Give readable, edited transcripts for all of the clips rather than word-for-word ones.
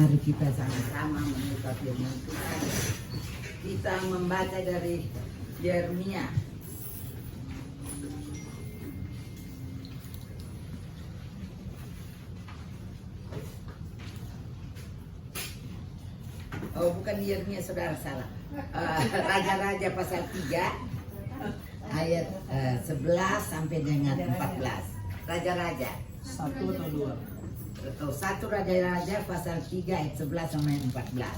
Mari kita sama-sama membuka firman Tuhan. Kita membaca dari Yeremia. Oh, bukan Yeremia, saudara salah. Raja-Raja pasal 3 ayat 11 sampai dengan 14. Raja-Raja. 1 atau 2? Atau 1 Raja-Raja pasal 3 ayat 11 sampai 14.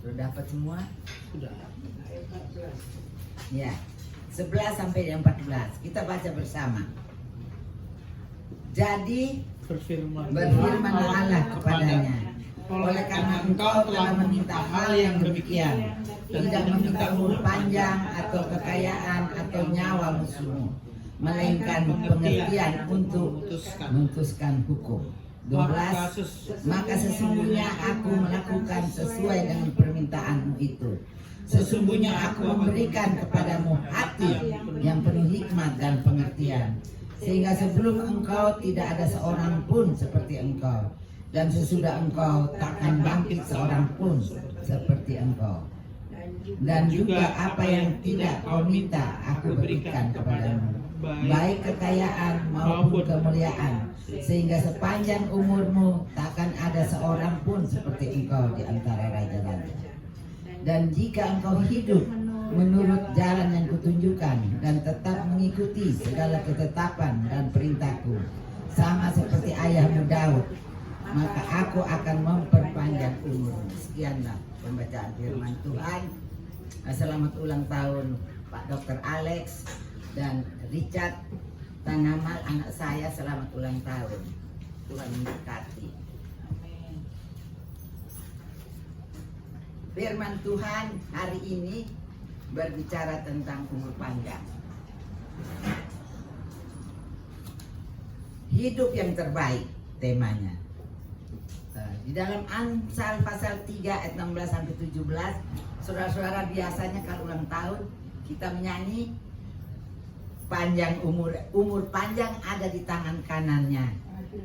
Sudah dapat semua? Sudah. Ya. 11 sampai 14. Kita baca bersama. Jadi berfirman Allah kepadanya, oleh karena engkau telah meminta hal yang demikian, tidak meminta umur panjang atau kekayaan atau nyawa musuhmu, melainkan pengertian untuk memutuskan hukum. 12. Maka sesungguhnya aku melakukan sesuai dengan permintaanmu itu. Sesungguhnya aku memberikan kepadamu hati yang penuh hikmat dan pengertian, sehingga sebelum engkau tidak ada seorang pun seperti engkau, dan sesudah engkau takkan bangkit seorang pun seperti engkau. Dan juga apa yang tidak kau minta aku berikan kepadamu, baik kekayaan maupun kemuliaan, sehingga sepanjang umurmu takkan ada seorang pun seperti engkau di antara raja-raja. Dan jika engkau hidup menurut jalan yang kutunjukkan dan tetap mengikuti segala ketetapan dan perintahku, sama seperti ayahmu Daud, maka aku akan memperpanjang umurmu. Sekianlah pembacaan firman Tuhan. Selamat ulang tahun Pak Dr. Alex dan Richard Tanamal, anak saya, selamat ulang tahun. Tuhan memberkati. Firman Tuhan hari ini berbicara tentang umur panjang. Hidup yang terbaik temanya. Di dalam Amsal pasal 3 ayat 16 sampai 17, saudara-saudara, biasanya kalau ulang tahun kita menyanyi panjang umur panjang ada di tangan kanannya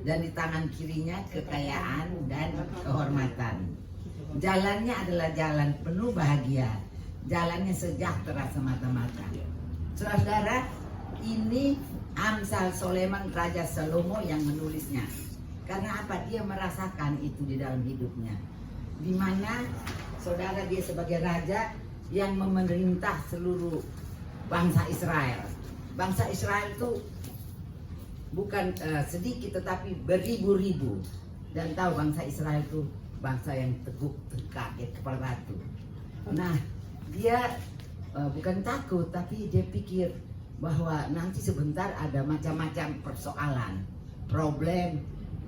dan di tangan kirinya kekayaan dan kehormatan. Jalannya adalah jalan penuh bahagia, jalannya sejahtera semata-mata. Saudara-saudara, ini Amsal Soleman Raja Salomo yang menulisnya. Karena apa? Dia merasakan itu di dalam hidupnya. Di mana saudara, dia sebagai raja yang memerintah seluruh bangsa Israel. Bangsa Israel itu bukan sedikit tetapi beribu-ribu. Dan tahu bangsa Israel itu bangsa yang teguk, kaget kepala batu. Nah, dia bukan takut, tapi dia pikir bahwa nanti sebentar ada macam-macam persoalan, problem,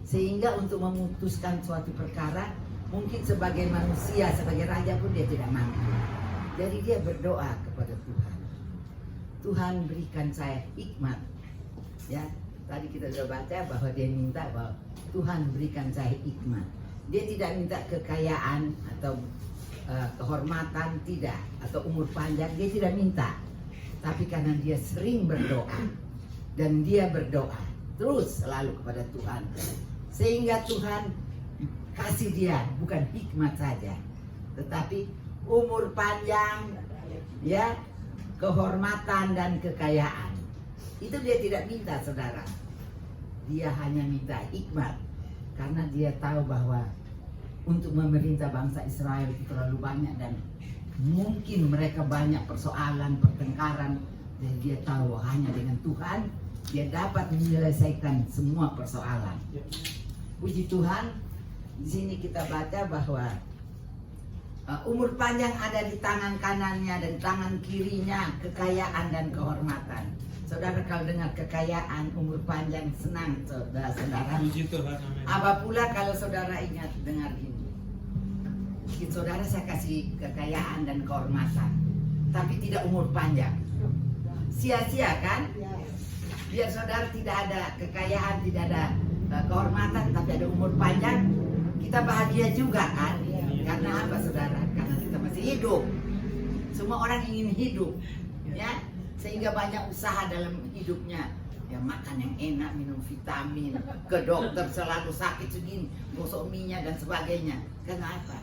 sehingga untuk memutuskan suatu perkara, mungkin sebagai manusia, sebagai raja pun dia tidak mampu. Jadi dia berdoa kepada Tuhan. Tuhan, berikan saya hikmat. Ya, tadi kita sudah baca bahwa dia minta bahwa Tuhan berikan saya hikmat. Dia tidak minta kekayaan atau kehormatan, tidak, atau umur panjang, dia tidak minta. Tapi karena dia sering berdoa dan dia berdoa terus selalu kepada Tuhan, sehingga Tuhan kasih dia bukan hikmat saja, tetapi umur panjang, ya, kehormatan dan kekayaan. Itu dia tidak minta, saudara. Dia hanya minta hikmat, karena dia tahu bahwa untuk memerintah bangsa Israel itu terlalu banyak dan mungkin mereka banyak persoalan, pertengkaran. Dan dia tahu hanya dengan Tuhan dia dapat menyelesaikan semua persoalan. Puji Tuhan, di sini kita baca bahwa umur panjang ada di tangan kanannya dan tangan kirinya kekayaan dan kehormatan. Saudara, kalau dengar kekayaan, umur panjang, senang saudara. Puji Tuhan, amin. Apa pula kalau saudara ingat dengar ini. Saudara, saya kasih kekayaan dan kehormatan, tapi tidak umur panjang. Sia-sia kan? Biar saudara tidak ada kekayaan, tidak ada kehormatan, tapi ada umur panjang, kita bahagia juga kan? Karena apa, saudara? Karena kita masih hidup. Semua orang ingin hidup, ya. Sehingga banyak usaha dalam hidupnya Ya makan yang enak, minum vitamin, ke dokter selalu sakit segini, gosok minyak dan sebagainya. Kenapa?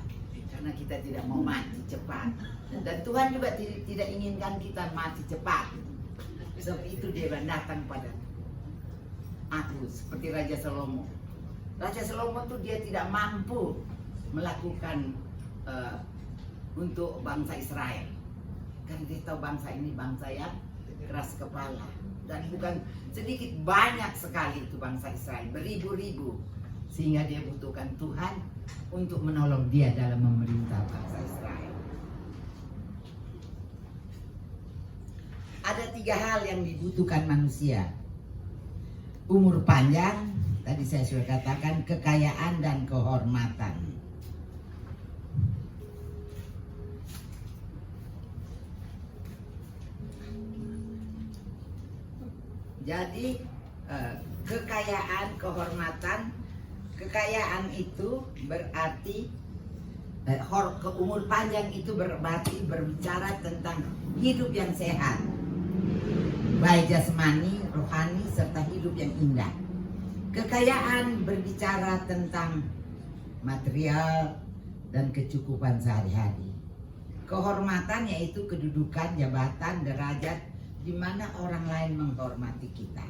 Karena kita tidak mau mati cepat. Dan Tuhan juga tidak inginkan kita mati cepat. Sebab itu dia datang pada aku seperti Raja Salomo. Raja Salomo itu dia tidak mampu melakukan untuk bangsa Israel. Karena dia tahu bangsa ini bangsa yang keras kepala. Dan bukan sedikit, banyak sekali itu bangsa Israel, beribu-ribu. Sehingga dia butuhkan Tuhan untuk menolong dia dalam memerintah bangsa Israel. Ada 3 hal yang dibutuhkan manusia. Umur panjang, tadi saya sudah katakan, kekayaan dan kehormatan. Jadi kekayaan, kekayaan itu berarti umur panjang itu berarti berbicara tentang hidup yang sehat, baik jasmani, rohani, serta hidup yang indah. Kekayaan berbicara tentang material dan kecukupan sehari-hari. Kehormatan yaitu kedudukan, jabatan, derajat di mana orang lain menghormati kita.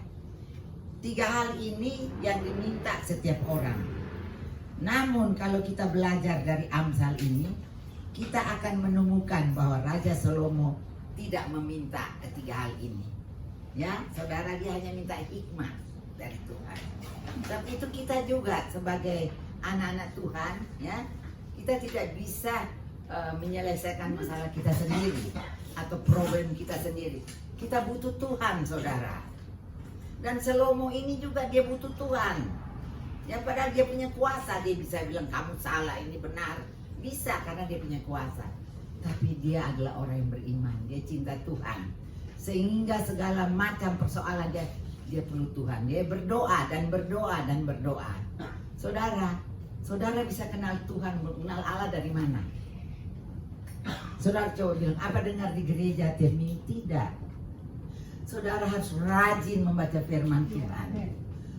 3 hal ini yang diminta setiap orang. Namun kalau kita belajar dari Amsal ini, kita akan menemukan bahwa Raja Salomo tidak meminta 3 hal ini. Ya, saudara, dia hanya minta hikmah dari Tuhan. Tapi itu kita juga sebagai anak-anak Tuhan, ya, kita tidak bisa menyelesaikan masalah kita sendiri atau problem kita sendiri. Kita butuh Tuhan, saudara. Dan Salomo ini juga dia butuh Tuhan. Ya, padahal dia punya kuasa, dia bisa bilang kamu salah, ini benar. Bisa karena dia punya kuasa. Tapi dia adalah orang yang beriman, dia cinta Tuhan. Sehingga segala macam persoalan dia perlu Tuhan. Dia berdoa dan berdoa dan berdoa. Saudara bisa kenal Tuhan, mengenal Allah dari mana? Saudara coba bilang, apa dengar di gereja tiap minggu? Tidak. Saudara harus rajin membaca firman Tuhan.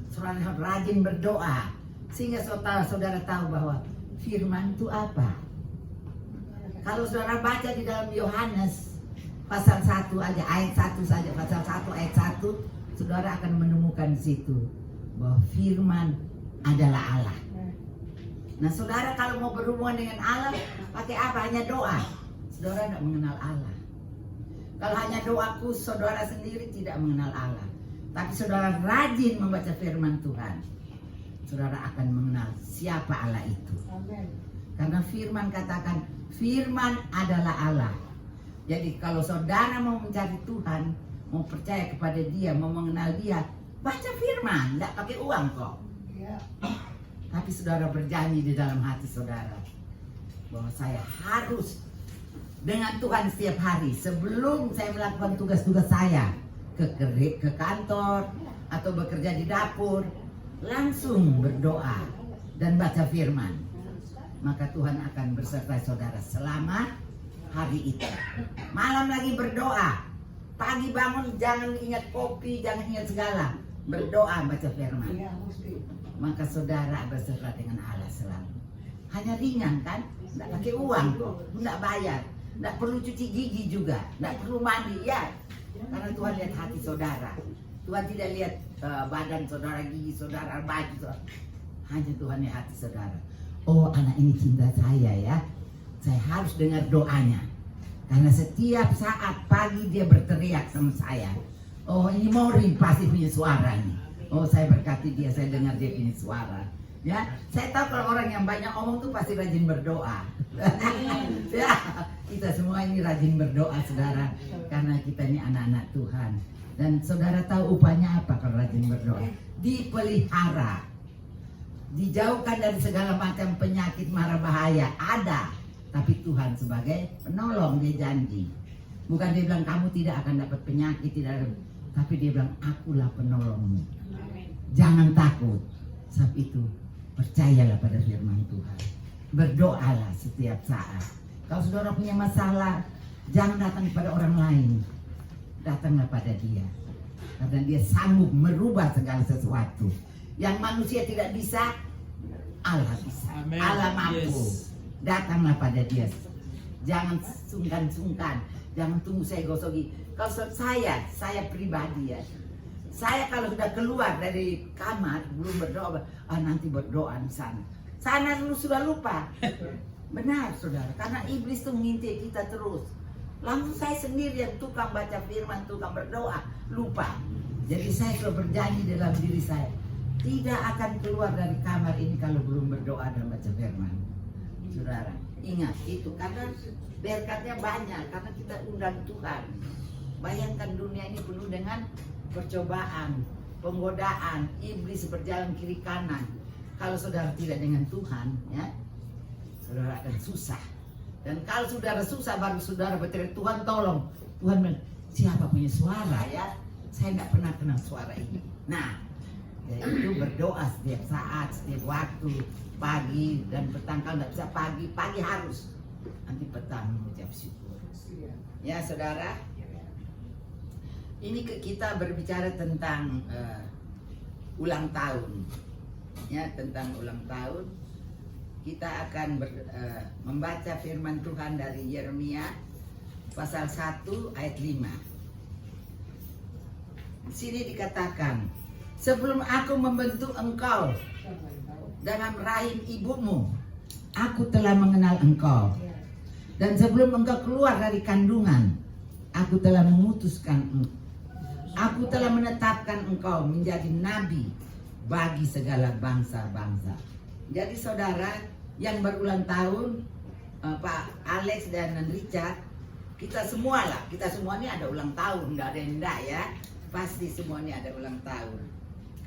Saudara harus rajin berdoa. Sehingga saudara tahu bahwa firman itu apa. Kalau saudara baca di dalam Yohanes pasal 1 aja, ayat 1 saja, pasal 1 ayat 1, saudara akan menemukan di situ bahwa firman adalah Allah. Nah, saudara kalau mau berhubungan dengan Allah, pakai apa? Hanya doa. Saudara tidak mengenal Allah. Kalau hanya doaku, saudara sendiri tidak mengenal Allah. Tapi saudara rajin membaca firman Tuhan, saudara akan mengenal siapa Allah itu. Karena firman katakan, firman adalah Allah. Jadi kalau saudara mau mencari Tuhan, mau percaya kepada dia, mau mengenal dia, baca firman, tidak pakai uang kok. Tapi saudara berjanji di dalam hati saudara bahwa saya harus dengan Tuhan setiap hari sebelum saya melakukan tugas-tugas saya ke kantor atau bekerja di dapur, langsung berdoa dan baca firman. Maka Tuhan akan bersertai saudara selama hari itu. Malam lagi berdoa, pagi bangun jangan ingat kopi, jangan ingat segala, berdoa baca firman. Maka saudara berserta dengan Allah selalu. Hanya ringan kan? Tidak pakai uang kok, tidak bayar. Tidak perlu cuci gigi juga, tidak perlu mandi ya. Karena Tuhan lihat hati saudara. Tuhan tidak lihat badan saudara, gigi saudara, baju saudara. Hanya Tuhan lihat hati saudara. Oh, anak ini cinta saya ya. Saya harus dengar doanya. Karena setiap saat pagi dia berteriak sama saya. Oh, ini Maureen pasti punya suara nih. Oh, saya berkati dia, saya dengar dia punya suara. Ya, saya tahu kalau orang yang banyak omong tuh pasti rajin berdoa. Ya, kita semua ini rajin berdoa, saudara, karena kita ini anak-anak Tuhan. Dan saudara tahu upahnya apa kalau rajin berdoa? Dipelihara, dijauhkan dari segala macam penyakit mara bahaya. Ada, tapi Tuhan sebagai penolong, dia janji. Bukan dia bilang kamu tidak akan dapat penyakit, tidak ada, tapi dia bilang akulah penolongmu. Jangan takut. Sebab itu percayalah pada firman Tuhan. Berdoalah setiap saat. Kalau saudara punya masalah, jangan datang kepada orang lain. Datanglah pada dia. Karena dia sanggup merubah segala sesuatu. Yang manusia tidak bisa, Allah bisa. Amen. Allah mampu. Yes. Datanglah pada dia. Jangan sungkan-sungkan. Jangan tunggu saya gosogi. Kalau saya pribadi ya. Saya kalau sudah keluar dari kamar belum berdoa, nanti berdoa di sana. Sana lu sudah lupa. Benar saudara, karena iblis tuh mengintai kita terus. Langsung saya sendiri yang tukang baca firman, tukang berdoa, lupa. Jadi saya sudah berjanji dalam diri saya, tidak akan keluar dari kamar ini kalau belum berdoa dan baca firman. Saudara, ingat itu karena berkatnya banyak, karena kita undang Tuhan. Bayangkan dunia ini penuh dengan percobaan, penggodaan, iblis berjalan kiri kanan. Kalau saudara tidak dengan Tuhan, ya, saudara akan susah. Dan kalau saudara susah, baru saudara berteriak, Tuhan tolong. Tuhan bilang, siapa punya suara ya? Saya nggak pernah kenal suara ini. Nah, yaitu berdoa setiap saat, setiap waktu, pagi dan petang. Kalau nggak bisa pagi harus. Nanti petang mengucap syukur. Ya saudara, ini kita berbicara tentang ulang tahun. Ya, tentang ulang tahun. Kita akan membaca firman Tuhan dari Yeremia pasal 1 ayat 5. Di sini dikatakan, sebelum aku membentuk engkau dalam rahim ibumu, aku telah mengenal engkau. Dan sebelum engkau keluar dari kandungan, aku telah memutuskan engkau. Aku telah menetapkan engkau menjadi nabi bagi segala bangsa-bangsa. Jadi saudara yang berulang tahun, Pak Alex dan Richard, kita semua ini ada ulang tahun, nggak ada yang enggak ya. Pasti semua ini ada ulang tahun.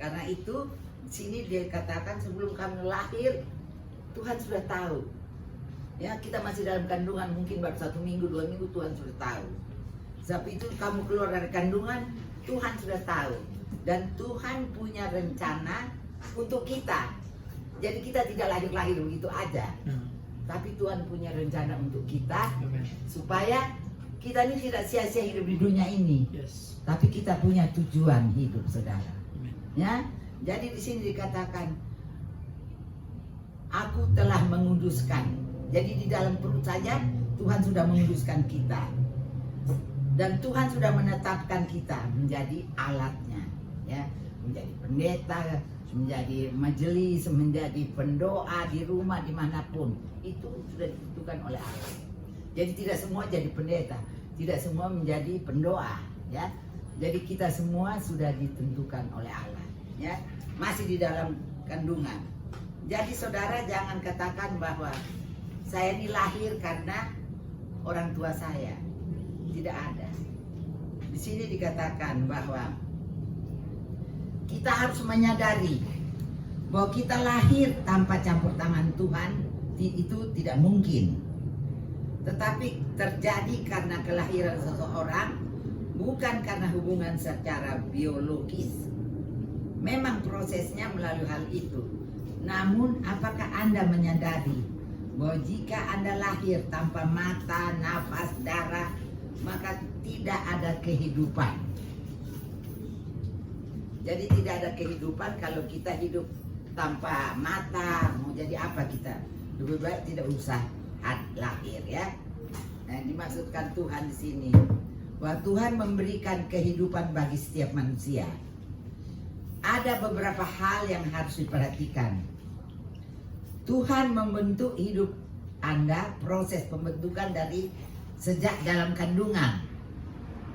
Karena itu di sini dia katakan sebelum kami lahir, Tuhan sudah tahu. Ya, kita masih dalam kandungan mungkin baru 1 minggu, 2 minggu Tuhan sudah tahu. Sebab itu kamu keluar dari kandungan, Tuhan sudah tahu. Dan Tuhan punya rencana untuk kita. Jadi kita tidak lahir-lahir begitu aja. Tapi Tuhan punya rencana untuk kita. Amen. Supaya kita ini tidak sia-sia hidup di dunia ini. Yes. Tapi kita punya tujuan hidup, saudara. Amen. Ya, jadi di sini dikatakan, aku telah menguduskan. Jadi di dalam perut saja Tuhan sudah menguduskan kita. Dan Tuhan sudah menetapkan kita menjadi alatnya, ya, menjadi pendeta, menjadi majelis, menjadi pendoa di rumah dimanapun. Itu sudah ditentukan oleh Allah. Jadi tidak semua jadi pendeta, tidak semua menjadi pendoa, ya. Jadi kita semua sudah ditentukan oleh Allah, ya. Masih di dalam kandungan. Jadi saudara jangan katakan bahwa saya ini lahir karena orang tua saya. Tidak ada. Di sini dikatakan bahwa kita harus menyadari bahwa kita lahir tanpa campur tangan Tuhan itu tidak mungkin. Tetapi terjadi karena kelahiran seseorang, bukan karena hubungan secara biologis. Memang prosesnya melalui hal itu. Namun apakah Anda menyadari bahwa jika Anda lahir tanpa mata, nafas, darah, maka tidak ada kehidupan. Jadi tidak ada kehidupan kalau kita hidup tanpa mata. Mau jadi apa kita? Lebih baik tidak usah lahir, ya. Nah, dimaksudkan Tuhan di sini bahwa Tuhan memberikan kehidupan bagi setiap manusia. Ada beberapa hal yang harus diperhatikan. Tuhan membentuk hidup Anda, proses pembentukan dari sejak dalam kandungan.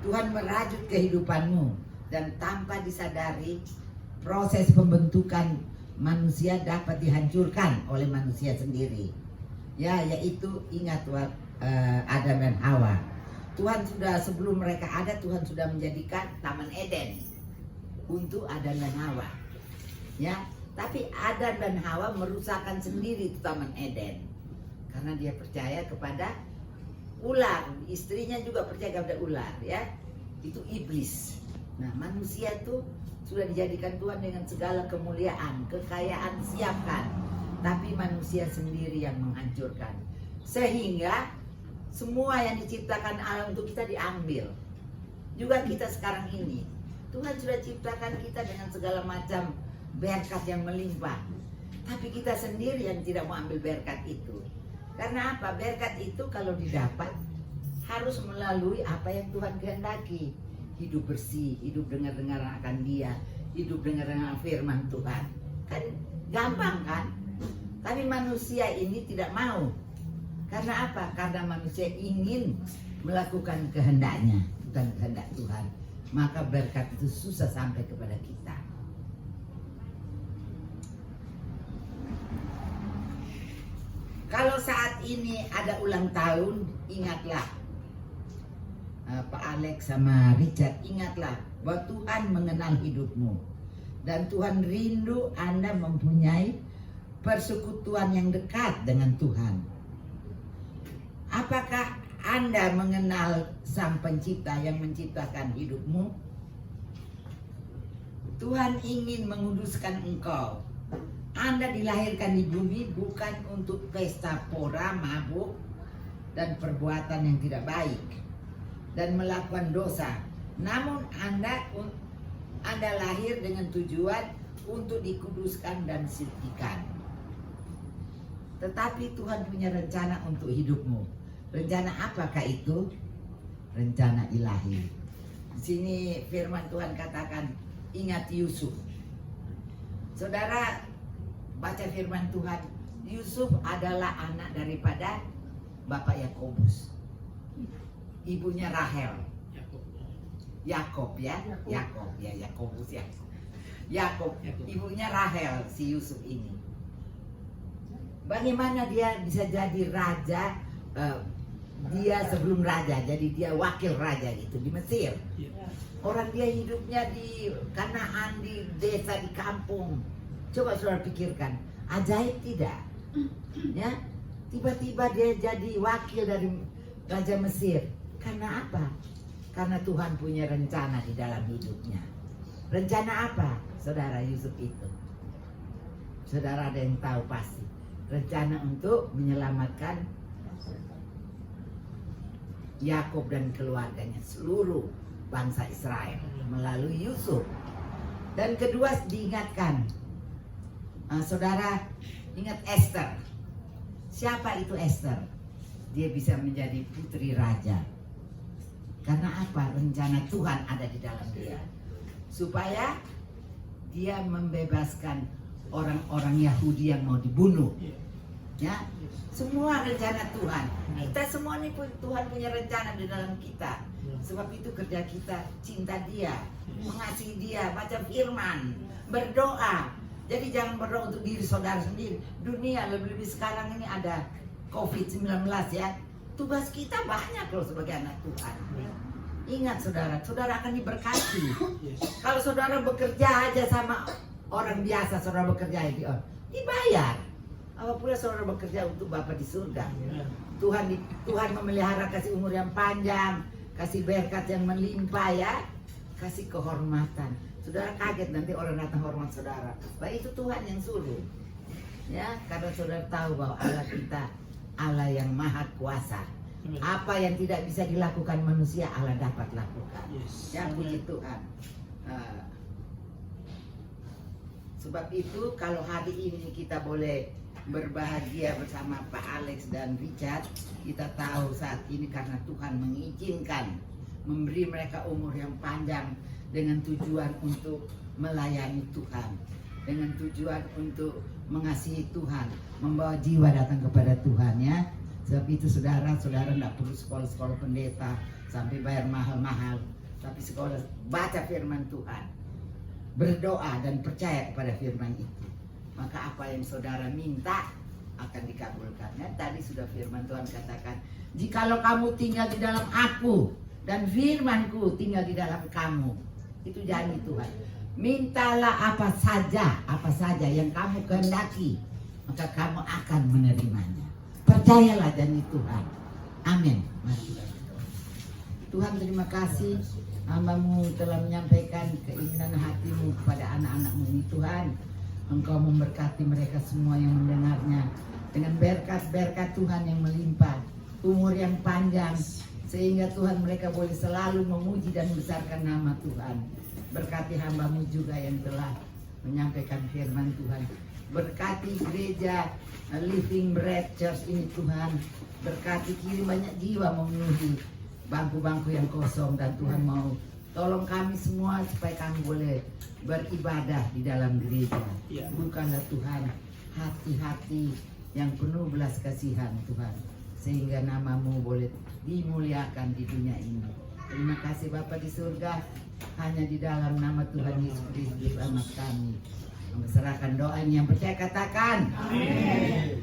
Tuhan merajut kehidupanmu dan tanpa disadari proses pembentukan manusia dapat dihancurkan oleh manusia sendiri. Ya, yaitu ingat Adam dan Hawa. Tuhan sudah sebelum mereka ada, Tuhan sudah menjadikan Taman Eden untuk Adam dan Hawa. Ya, tapi Adam dan Hawa merusakkan sendiri Taman Eden karena dia percaya kepada ular. Istrinya juga percaya kepada ular, ya. Itu iblis. Nah, manusia itu sudah dijadikan Tuhan dengan segala kemuliaan, kekayaan siapkan, tapi manusia sendiri yang menghancurkan. Sehingga semua yang diciptakan Allah untuk kita diambil. Juga kita sekarang ini Tuhan sudah ciptakan kita dengan segala macam berkat yang melimpah. Tapi kita sendiri yang tidak mau ambil berkat itu. Karena apa? Berkat itu kalau didapat harus melalui apa yang Tuhan kehendaki. Hidup bersih, hidup dengar-dengar akan Dia, hidup dengar-dengar firman Tuhan. Kan gampang kan? Tapi manusia ini tidak mau. Karena apa? Karena manusia ingin melakukan kehendaknya, bukan kehendak Tuhan. Maka berkat itu susah sampai kepada kita. Kalau saat ini ada ulang tahun, ingatlah Pak Alex sama Richard, ingatlah bahwa Tuhan mengenal hidupmu. Dan Tuhan rindu Anda mempunyai persekutuan yang dekat dengan Tuhan. Apakah Anda mengenal Sang Pencipta yang menciptakan hidupmu? Tuhan ingin menguduskan engkau. Anda dilahirkan di bumi bukan untuk pesta pora, mabuk, dan perbuatan yang tidak baik dan melakukan dosa. Namun Anda lahir dengan tujuan untuk dikuduskan dan disucikan. Tetapi Tuhan punya rencana untuk hidupmu. Rencana apakah itu? Rencana ilahi. Di sini firman Tuhan katakan, ingat Yusuf. Saudara baca firman Tuhan, Yusuf adalah anak daripada Bapak Yakobus. Ibunya Rahel. Yakob ya, Yakobus. Yakob, ibunya Rahel si Yusuf ini. Bagaimana dia bisa jadi raja? Dia sebelum raja, jadi dia wakil raja gitu di Mesir. Orang dia hidupnya di Kanaan, di desa, di kampung. Coba saudara pikirkan, ajaib tidak? Ya, tiba-tiba dia jadi wakil dari Raja Mesir. Karena apa? Karena Tuhan punya rencana di dalam hidupnya. Rencana apa, saudara Yusuf itu? Saudara ada yang tahu pasti. Rencana untuk menyelamatkan Yakub dan keluarganya, seluruh bangsa Israel melalui Yusuf. Dan kedua diingatkan, saudara ingat Esther. Siapa itu Esther? Dia bisa menjadi putri raja. Karena apa? Rencana Tuhan ada di dalam dia. Supaya dia membebaskan orang-orang Yahudi yang mau dibunuh. Ya, semua rencana Tuhan. Kita semua ini Tuhan punya rencana di dalam kita. Sebab itu kerja kita cinta Dia, mengasihi Dia, baca firman, berdoa. Jadi jangan berdoa untuk diri saudara sendiri. Dunia lebih-lebih sekarang ini ada COVID-19 ya. Tugas kita banyak loh sebagai anak Tuhan. Ingat saudara, saudara akan diberkati. Kalau saudara bekerja aja sama orang biasa, saudara bekerja dibayar. Apabila saudara bekerja untuk Bapa di surga, Tuhan memelihara, kasih umur yang panjang, kasih berkat yang melimpah ya, kasih kehormatan. Saudara kaget nanti orang datang hormat saudara. Baik itu Tuhan yang suruh, ya, karena saudara tahu bahwa Allah kita Allah yang maha kuasa. Apa yang tidak bisa dilakukan manusia Allah dapat lakukan. Ya, puji Tuhan. Sebab itu kalau hari ini kita boleh berbahagia bersama Pak Alex dan Richard, kita tahu saat ini karena Tuhan mengizinkan memberi mereka umur yang panjang dengan tujuan untuk melayani Tuhan, dengan tujuan untuk mengasihi Tuhan, membawa jiwa datang kepada Tuhan ya. Sebab itu saudara-saudara tidak perlu sekolah-sekolah pendeta sampai bayar mahal-mahal, tapi sekolah baca firman Tuhan, berdoa dan percaya kepada firman itu. Maka apa yang saudara minta akan dikabulkan. Ya, tadi sudah firman Tuhan katakan, jikalau kamu tinggal di dalam aku dan firmanku tinggal di dalam kamu, itu janji Tuhan. Mintalah apa saja yang kamu kehendaki, maka kamu akan menerimanya. Percayalah janji Tuhan. Amin. Mari kita berdoa. Tuhan, terima kasih hamba-Mu telah menyampaikan keinginan hatimu kepada anak-anak-Mu ini Tuhan. Engkau memberkati mereka semua yang mendengarnya dengan berkat-berkat Tuhan yang melimpah, umur yang panjang, sehingga Tuhan mereka boleh selalu memuji dan membesarkan nama Tuhan. Berkati hamba-Mu juga yang telah menyampaikan firman Tuhan. Berkati gereja Living Bread Church ini Tuhan. Berkati kirim banyak jiwa memenuhi bangku-bangku yang kosong. Dan Tuhan mau tolong kami semua supaya kami boleh beribadah di dalam gereja. Ya. Bukanlah Tuhan hati-hati yang penuh belas kasihan Tuhan, sehingga nama-Mu boleh dimuliakan di dunia ini. Terima kasih Bapa di surga, hanya di dalam nama Tuhan Yesus Kristus amat kami menserahkan doa ini. Yang percaya katakan amin.